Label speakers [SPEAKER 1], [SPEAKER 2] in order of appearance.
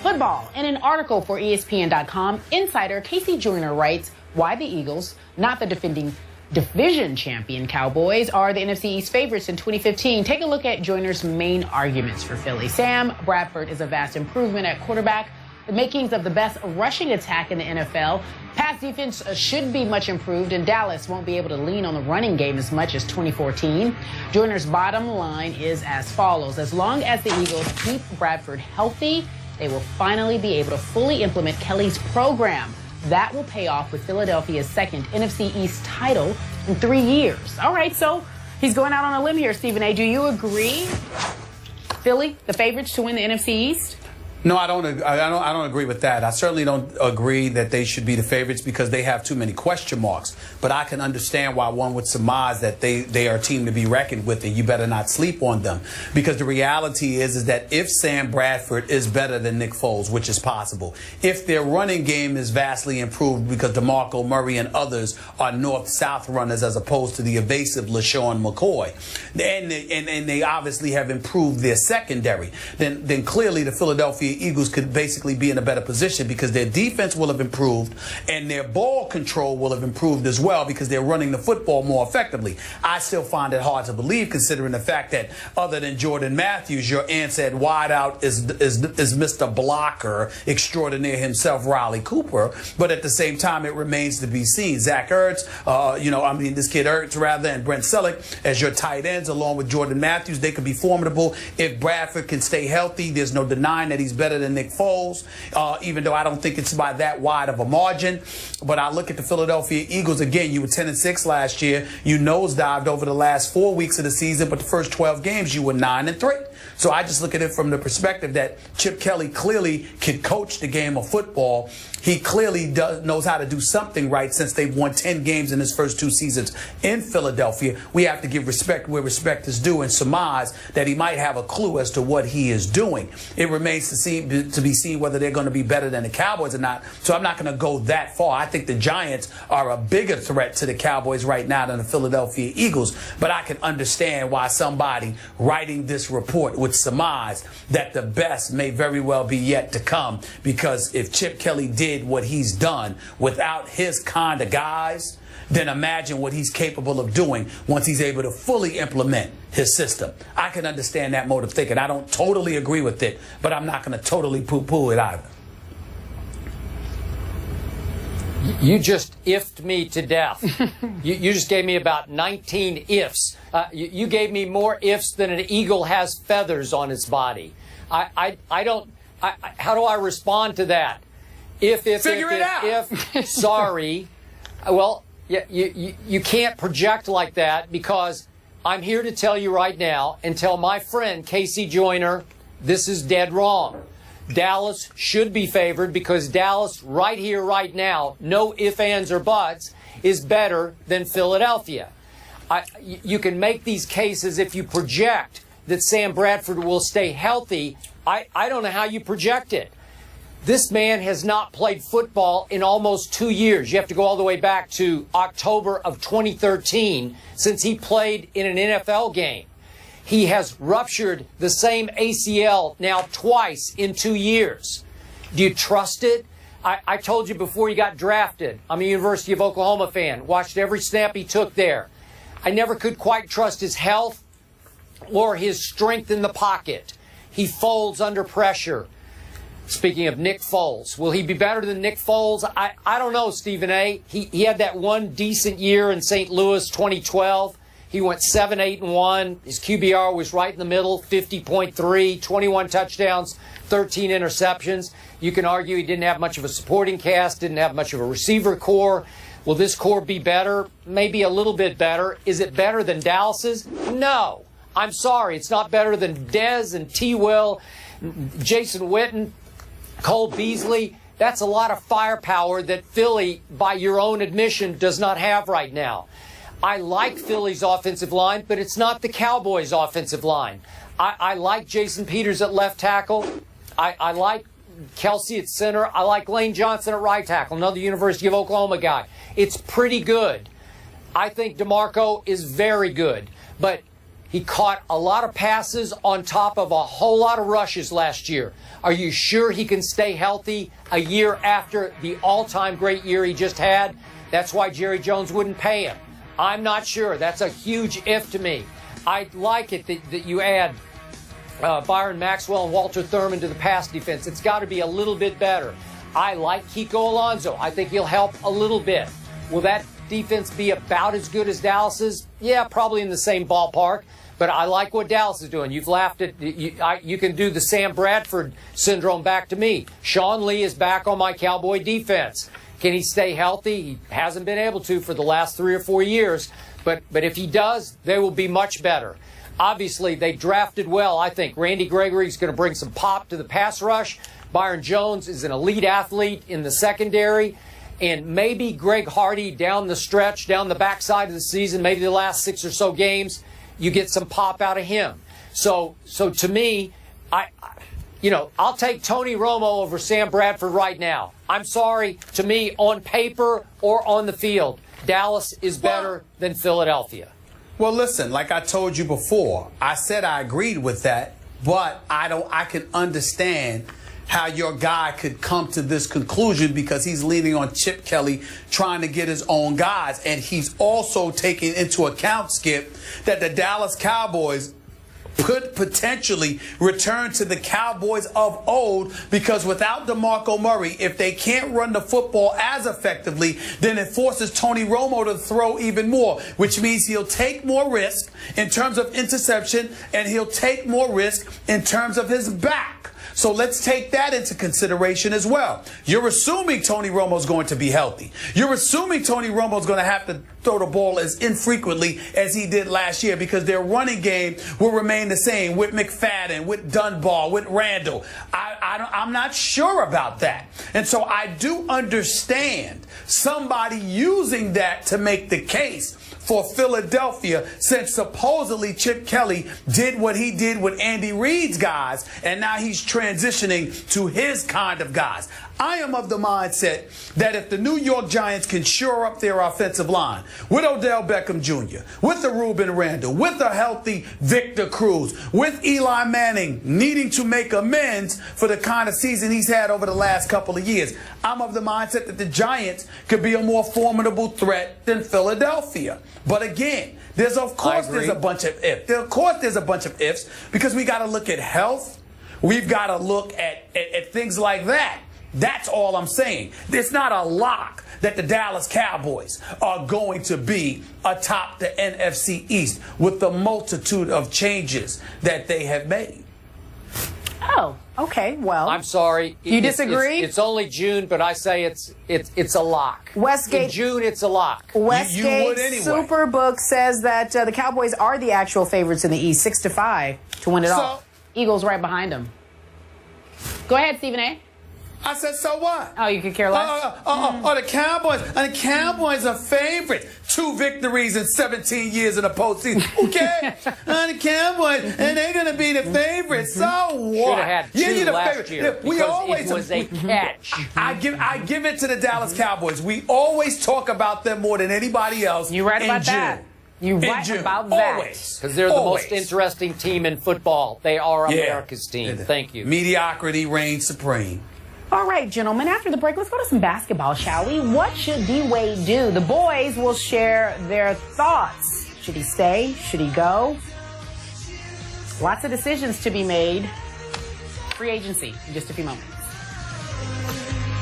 [SPEAKER 1] football. In an article for ESPN.com, insider Casey Joyner writes why the Eagles, not the defending division champion Cowboys, are the NFC East favorites in 2015. Take a look at Joyner's main arguments for Philly. Sam Bradford is a vast improvement at quarterback, the makings of the best rushing attack in the NFL. Pass defense should be much improved, and Dallas won't be able to lean on the running game as much as 2014. Joyner's bottom line is as follows. As long as the Eagles keep Bradford healthy, they will finally be able to fully implement Kelly's program. That will pay off with Philadelphia's second NFC East title in 3 years. All right, so he's going out on a limb here, Stephen A. Do you agree? Philly, the favorites to win the NFC East?
[SPEAKER 2] No, I don't agree with that. I certainly don't agree that they should be the favorites because they have too many question marks. But I can understand why one would surmise that they are a team to be reckoned with, and you better not sleep on them. Because the reality is that if Sam Bradford is better than Nick Foles, which is possible, if their running game is vastly improved because DeMarco Murray and others are north-south runners as opposed to the evasive LaShawn McCoy, and they obviously have improved their secondary, then clearly the Philadelphia Eagles could basically be in a better position because their defense will have improved and their ball control will have improved as well because they're running the football more effectively. I still find it hard to believe considering the fact that other than Jordan Matthews, your answer at wideout is Mr. Blocker extraordinaire himself, Riley Cooper. But at the same time, it remains to be seen. Zach Ertz, this kid Ertz rather, and Brent Selleck as your tight ends along with Jordan Matthews, they could be formidable. If Bradford can stay healthy, there's no denying that he's better than Nick Foles, even though I don't think it's by that wide of a margin. But I look at the Philadelphia Eagles, again, you were 10-6 last year. You nosedived over the last 4 weeks of the season, but the first 12 games you were 9-3. So I just look at it from the perspective that Chip Kelly clearly can coach the game of football. He clearly knows how to do something right since they've won 10 games in his first 2 seasons in Philadelphia. We have to give respect where respect is due and surmise that he might have a clue as to what he is doing. It remains to be seen whether they're going to be better than the Cowboys or not. So I'm not going to go that far. I think the Giants are a bigger threat to the Cowboys right now than the Philadelphia Eagles. But I can understand why somebody writing this report would surmise that the best may very well be yet to come, because if Chip Kelly did what he's done without his kind of guys, then imagine what he's capable of doing once he's able to fully implement his system. I can understand that mode of thinking. I don't totally agree with it, but I'm not going to totally poo-poo it either.
[SPEAKER 3] You just ifed me to death. you just gave me about 19 ifs. You gave me more ifs than an eagle has feathers on its body. How do I respond to that?
[SPEAKER 2] Figure it out.
[SPEAKER 3] Sorry. Well, you can't project like that, because I'm here to tell you right now and tell my friend Casey Joyner this is dead wrong. Dallas should be favored because Dallas right here, right now, no ifs, ands, or buts, is better than Philadelphia. You can make these cases if you project that Sam Bradford will stay healthy. I don't know how you project it. This man has not played football in almost 2 years. You have to go all the way back to October of 2013 since he played in an NFL game. He has ruptured the same ACL now twice in 2 years. Do you trust it? I told you before he got drafted, I'm a University of Oklahoma fan, watched every snap he took there. I never could quite trust his health or his strength in the pocket. He folds under pressure. Speaking of Nick Foles, will he be better than Nick Foles? I don't know, Stephen A. He had that one decent year in St. Louis, 2012. He went 7-8-1. His QBR was right in the middle, 50.3, 21 touchdowns, 13 interceptions. You can argue he didn't have much of a supporting cast, didn't have much of a receiver core. Will this core be better? Maybe a little bit better. Is it better than Dallas's? No. I'm sorry. It's not better than Dez and T. Will, Jason Witten, Cole Beasley. That's a lot of firepower that Philly, by your own admission, does not have right now. I like Philly's offensive line, but it's not the Cowboys' offensive line. I like Jason Peters at left tackle. I like Kelsey at center. I like Lane Johnson at right tackle, another University of Oklahoma guy. It's pretty good. I think DeMarco is very good, but He caught a lot of passes on top of a whole lot of rushes last year. Are you sure he can stay healthy a year after the all-time great year he just had? That's why Jerry Jones wouldn't pay him. I'm not sure. That's a huge if to me. I like it that you add Byron Maxwell and Walter Thurman to the pass defense. It's got to be a little bit better. I like Kiko Alonso. I think he'll help a little bit. Will that defense be about as good as Dallas's? Yeah, probably in the same ballpark. But I like what Dallas is doing. You've laughed at you can do the Sam Bradford syndrome back to me. Sean Lee is back on my Cowboy defense. Can he stay healthy? He hasn't been able to for the last 3 or 4 years. But if he does, they will be much better. Obviously, they drafted well. I think Randy Gregory is going to bring some pop to the pass rush. Byron Jones is an elite athlete in the secondary. And maybe Greg Hardy down the stretch, down the backside of the season, maybe the last 6 or so games, you get some pop out of him. So to me, I'll take Tony Romo over Sam Bradford right now. I'm sorry. To me, on paper or on the field, Dallas is better than Philadelphia.
[SPEAKER 2] Well, listen, like I told you before, I said I agreed with that, but I can understand how your guy could come to this conclusion because he's leaning on Chip Kelly trying to get his own guys. And he's also taking into account, Skip, that the Dallas Cowboys could potentially return to the Cowboys of old because without DeMarco Murray, if they can't run the football as effectively, then it forces Tony Romo to throw even more, which means he'll take more risk in terms of interception and he'll take more risk in terms of his back. So let's take that into consideration as well. You're assuming Tony Romo's going to be healthy. You're assuming Tony Romo's going to have to throw the ball as infrequently as he did last year because their running game will remain the same with McFadden, with Dunbar, with Randall. I'm not sure about that. And so I do understand somebody using that to make the case for Philadelphia, since supposedly Chip Kelly did what he did with Andy Reid's guys, and now he's transitioning to his kind of guys. I am of the mindset that if the New York Giants can shore up their offensive line with Odell Beckham Jr., with the Reuben Randall, with a healthy Victor Cruz, with Eli Manning needing to make amends for the kind of season he's had over the last couple of years, I'm of the mindset that the Giants could be a more formidable threat than Philadelphia. But again, there's a bunch of ifs. Of course there's a bunch of ifs because we got to look at health. We've got to look at things like that. That's all I'm saying. It's not a lock that the Dallas Cowboys are going to be atop the NFC East with the multitude of changes that they have made.
[SPEAKER 1] Oh, okay. Well,
[SPEAKER 3] I'm sorry.
[SPEAKER 1] You disagree?
[SPEAKER 3] It's only June, but I say it's a lock.
[SPEAKER 1] Westgate.
[SPEAKER 3] In June, it's a lock.
[SPEAKER 1] Westgate
[SPEAKER 2] you would anyway.
[SPEAKER 1] Superbook says that the Cowboys are the actual favorites in the East, 6-5 to win it all. Eagles right behind them. Go ahead, Stephen A.
[SPEAKER 2] I said, so what?
[SPEAKER 1] Oh, you could care less?
[SPEAKER 2] The Cowboys are favorite. 2 victories in 17 years in the postseason. Okay. The Cowboys, and they're going to be the favorites. So what?
[SPEAKER 3] Should have had 2 last year
[SPEAKER 2] we always,
[SPEAKER 3] it was a catch.
[SPEAKER 2] I give it to the Dallas Cowboys. We always talk about them more than anybody else.
[SPEAKER 1] You're right about that. You're right about that.
[SPEAKER 2] Always.
[SPEAKER 3] Because they're the most interesting team in football. They are America's team. Thank you.
[SPEAKER 2] Mediocrity reigns supreme.
[SPEAKER 1] All right, gentlemen, after the break, let's go to some basketball, shall we? What should D-Wade do? The boys will share their thoughts. Should he stay? Should he go? Lots of decisions to be made. Free agency in just a few moments.